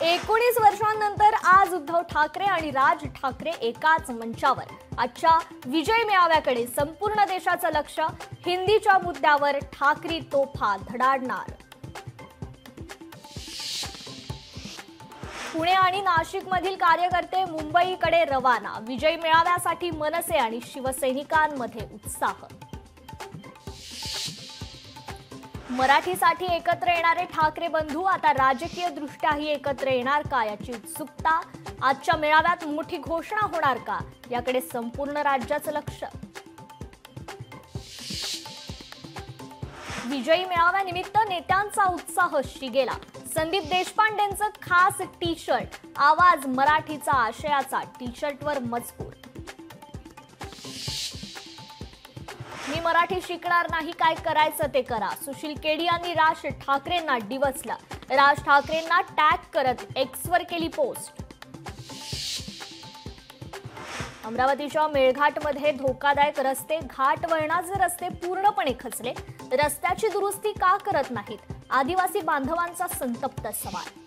19 वर्षांनंतर आज उद्धव ठाकरे आणि राज ठाकरे एकाच मंचावर। आजच्या विजय मेळाव्याकडे संपूर्ण देशाचं लक्ष। हिंदीच्या मुद्द्यावर ठाकरी तोफा धडाडणार। पुणे आणि नाशिकमधील कार्यकर्ते मुंबईकडे रवाना। विजय मेळाव्यासाठी मनसे आणि शिवसैनिकांमध्ये उत्साह। मराठीसाठी एकत्र येणारे ठाकरे बंधू आता राजकीय दृष्ट्याही एकत्र येणार का याची उत्सुकता। आजच्या मेळाव्यात मोठी घोषणा होणार का याकडे संपूर्ण राज्याचं लक्ष। विजयी मेळाव्यानिमित्त नेत्यांचा उत्साह शिगेला। संदीप देशपांडेंचं खास टी शर्ट, आवाज मराठीचा आशयाचा टी शर्टवर मजकूर। मी मराठी शिकणार नाही, काय करायचं ते करा। सुशील केडी यांनी राज ठाकरेंना डिवचलं। राज ठाकरेंना टॅग करत एक्सवर केली पोस्ट। अमरावतीच्या मेळघाटमध्ये धोकादायक रस्ते, घाट वळणाचे रस्ते पूर्णपणे खचले। रस्त्याची दुरुस्ती का करत नाहीत? आदिवासी बांधवांचा संतप्त सवाल।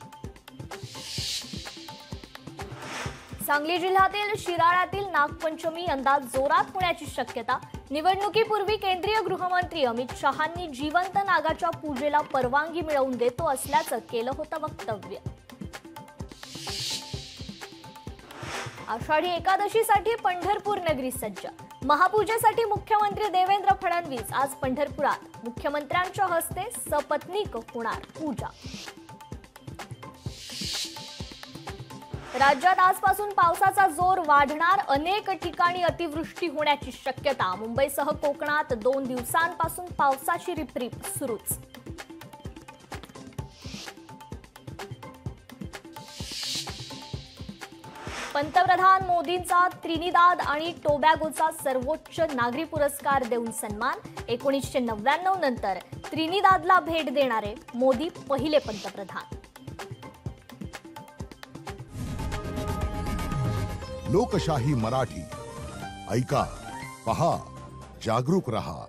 सांगली जिल्ह्यातील शिराळ्यातील नागपंचमी यंदा जोरात होण्याची शक्यता। निवडणुकीपूर्वी केंद्रीय गृहमंत्री अमित शहांनी जिवंत नागाच्या पूजेला परवानगी मिळवून देतो असल्याचं केलं होतं वक्तव्य। आषाढी एकादशीसाठी पंढरपूर नगरी सज्ज। महापूजेसाठी मुख्यमंत्री देवेंद्र फडणवीस आज पंढरपुरात। मुख्यमंत्र्यांच्या हस्ते सपत्नीक होणार पूजा। राज्यात आजपासून पावसाचा जोर वाढणार। अनेक ठिकाणी अतिवृष्टी होण्याची शक्यता। मुंबईसह कोकणात 2 दिवसांपासून पावसाची रिपरिप सुरूच। पंतप्रधान मोदींचा त्रिनिदाद आणि टोबॅगोचा सर्वोच्च नागरी पुरस्कार देऊन सन्मान। 1999 नंतर त्रिनिदादला भेट देणारे मोदी पहिले पंतप्रधान। लोकशाही मराठी ऐका, पहा, जागरूक रहा।